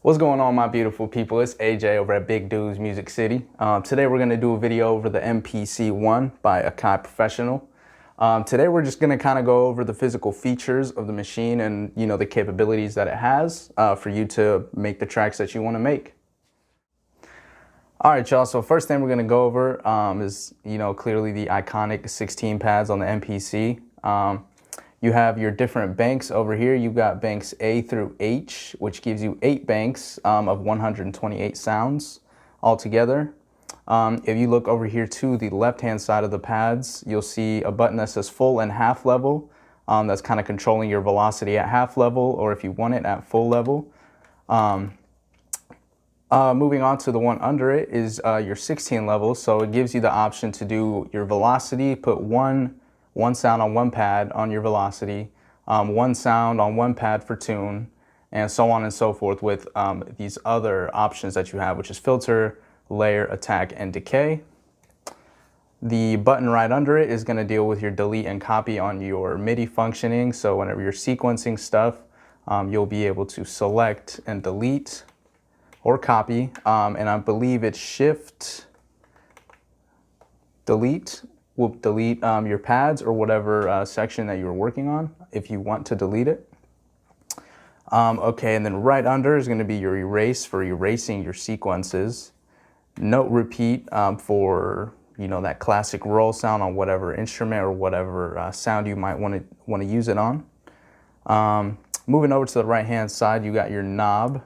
What's going on, my beautiful people? It's AJ over at Big Dudes Music City. Today we're going to do a video over the MPC One by Akai Professional. Today we're just going to kind of go over the physical features of the machine and the capabilities that it has for you to make the tracks that you want to make. All right, y'all. So first thing we're going to go over is clearly the iconic 16 pads on the MPC. You have your different banks over here. You've got banks A through H, which gives you 8 banks of 128 sounds altogether. If you look over here to the left-hand side of the pads, you'll see a button that says full and half level. That's kind of controlling your velocity at half level, or if you want it at full level. Moving on to the one under it is your 16 levels. So it gives you the option to do your velocity, put one sound on one pad on your velocity, one sound on one pad for tune, and so on and so forth with these other options that you have, which is filter, layer, attack, and decay. The button right under it is going to deal with your delete and copy on your MIDI functioning. So whenever you're sequencing stuff, you'll be able to select and delete or copy, and I believe it's shift delete will delete your pads or whatever section that you're working on if you want to delete it. Okay, and then right under is going to be your erase for erasing your sequences. Note repeat for that classic roll sound on whatever instrument or whatever sound you might want to use it on. Moving over to the right hand side, you got your knob,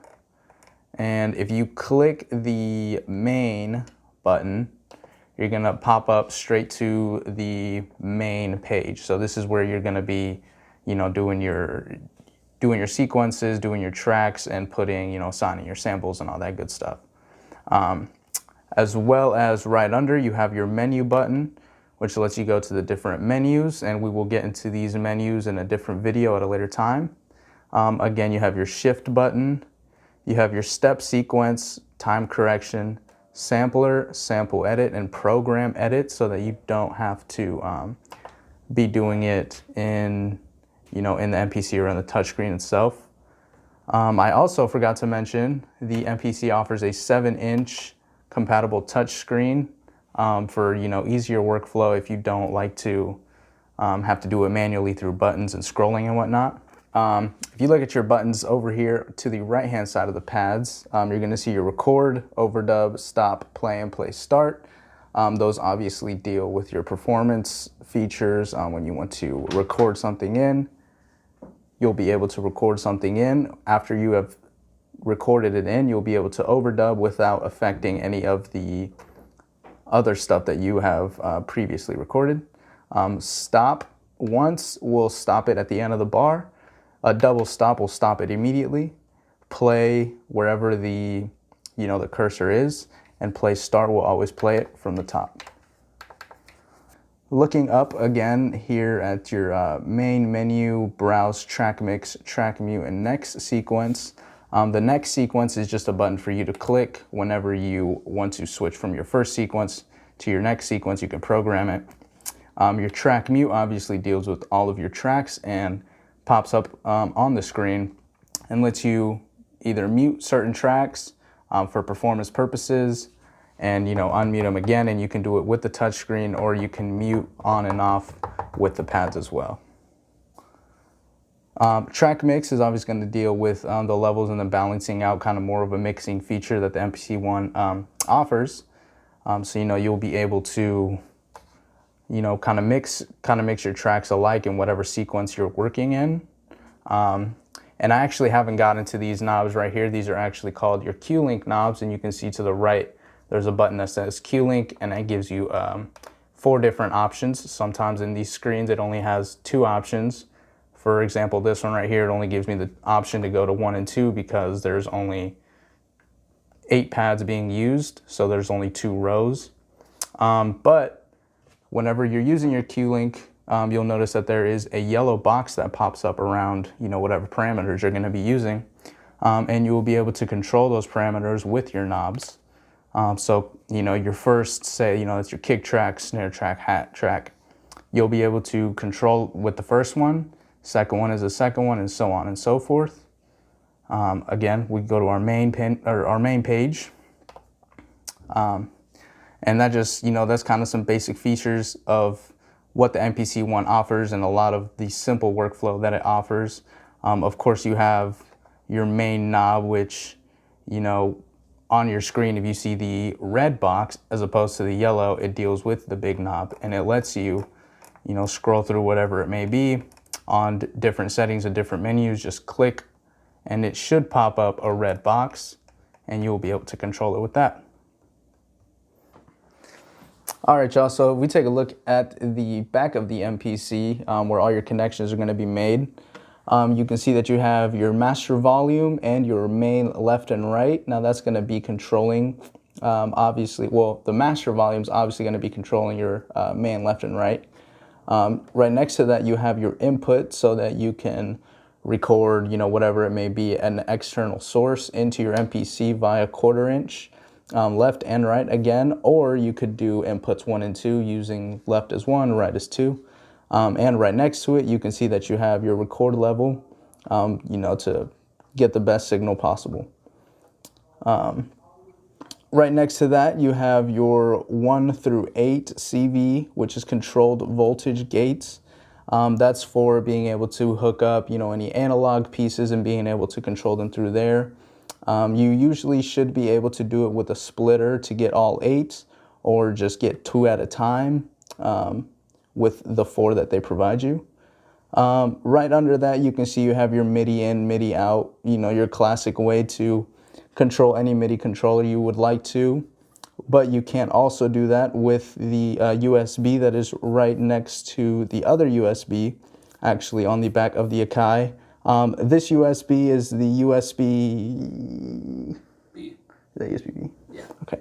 and if you click the main button, you're gonna pop up straight to the main page. So this is where you're gonna be, doing your sequences, doing your tracks, and putting, assigning your samples and all that good stuff. As well as right under, you have your menu button, which lets you go to the different menus, and we will get into these menus in a different video at a later time. Again, you have your shift button, you have your step sequence, time correction, sampler, sample edit, and program edit, so that you don't have to be doing it in the MPC or on the touchscreen itself. I also forgot to mention the MPC offers a 7-inch compatible touchscreen for easier workflow if you don't like to have to do it manually through buttons and scrolling and whatnot. If you look at your buttons over here to the right hand side of the pads, you're going to see your record, overdub, stop, play, and play start. Those obviously deal with your performance features. When you want to record something in, you'll be able to record something in. After you have recorded it in, you'll be able to overdub without affecting any of the other stuff that you have previously recorded. Stop once will stop it at the end of the bar. A double stop will stop it immediately. Play wherever the cursor is, and play start will always play it from the top. Looking up again here at your main menu, browse track mix, track mute, and next sequence. The next sequence is just a button for you to click whenever you want to switch from your first sequence to your next sequence. You can program it. Your track mute obviously deals with all of your tracks and pops up on the screen and lets you either mute certain tracks for performance purposes and unmute them again, and you can do it with the touchscreen, or you can mute on and off with the pads as well. Track mix is obviously going to deal with the levels and the balancing out, kind of more of a mixing feature that the MPC One offers. So you'll be able to kind of mix your tracks alike in whatever sequence you're working in. And I actually haven't gotten to these knobs right here. These are actually called your Q-Link knobs, and you can see to the right, there's a button that says Q-Link, and it gives you 4 different options. Sometimes in these screens, it only has 2 options. For example, this one right here, it only gives me the option to go to 1 and 2 because there's only 8 pads being used, so there's only 2 rows. But whenever you're using your Q-Link, you'll notice that there is a yellow box that pops up around whatever parameters you're going to be using, and you will be able to control those parameters with your knobs. So your first, say it's your kick track, snare track, hat track, you'll be able to control with the first one. Second one is the second one, and so on and so forth. Again, we go to our main page, and that just, that's kind of some basic features of what the MPC One offers and a lot of the simple workflow that it offers. Of course, you have your main knob, which, on your screen, if you see the red box as opposed to the yellow, it deals with the big knob, and it lets you, scroll through whatever it may be on different settings and different menus. Just click and it should pop up a red box and you'll be able to control it with that. All right, y'all, so if we take a look at the back of the MPC, where all your connections are going to be made, you can see that you have your master volume and your main left and right. Now that's going to be controlling, obviously, well, the master volume is obviously going to be controlling your main left and right. Right next to that, you have your input so that you can record, whatever it may be, an external source into your MPC via 1/4 inch, left and right again, or you could do inputs 1 and 2 using left as 1, right as 2. And right next to it, you can see that you have your record level, to get the best signal possible. Right next to that, you have your 1 through 8 CV, which is controlled voltage gates. That's for being able to hook up, any analog pieces and being able to control them through there. You usually should be able to do it with a splitter to get all 8, or just get 2 at a time with the 4 that they provide you. Right under that, you can see you have your MIDI in, MIDI out, your classic way to control any MIDI controller you would like to. But you can also do that with the USB that is right next to the other USB, actually on the back of the Akai. This USB is the USB B. Is that USB B? Yeah. Okay.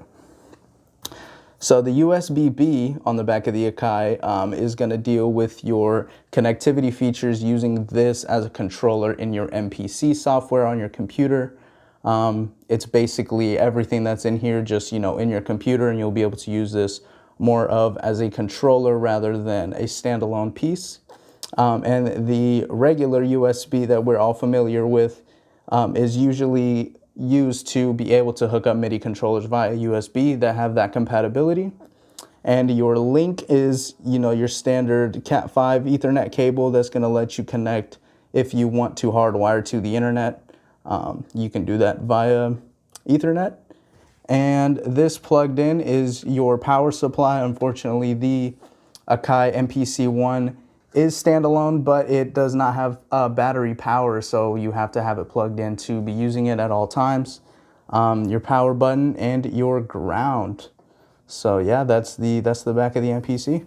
So the USB B on the back of the Akai is going to deal with your connectivity features using this as a controller in your MPC software on your computer. It's basically everything that's in here, just, in your computer, and you'll be able to use this more of as a controller rather than a standalone piece. And the regular USB that we're all familiar with is usually used to be able to hook up MIDI controllers via USB that have that compatibility. And your link is, your standard Cat5 Ethernet cable that's going to let you connect if you want to hardwire to the internet. You can do that via Ethernet. And this plugged in is your power supply. Unfortunately, the Akai MPC One is standalone, but it does not have battery power, so you have to have it plugged in to be using it at all times. Your power button and your ground. So yeah, that's the back of the MPC.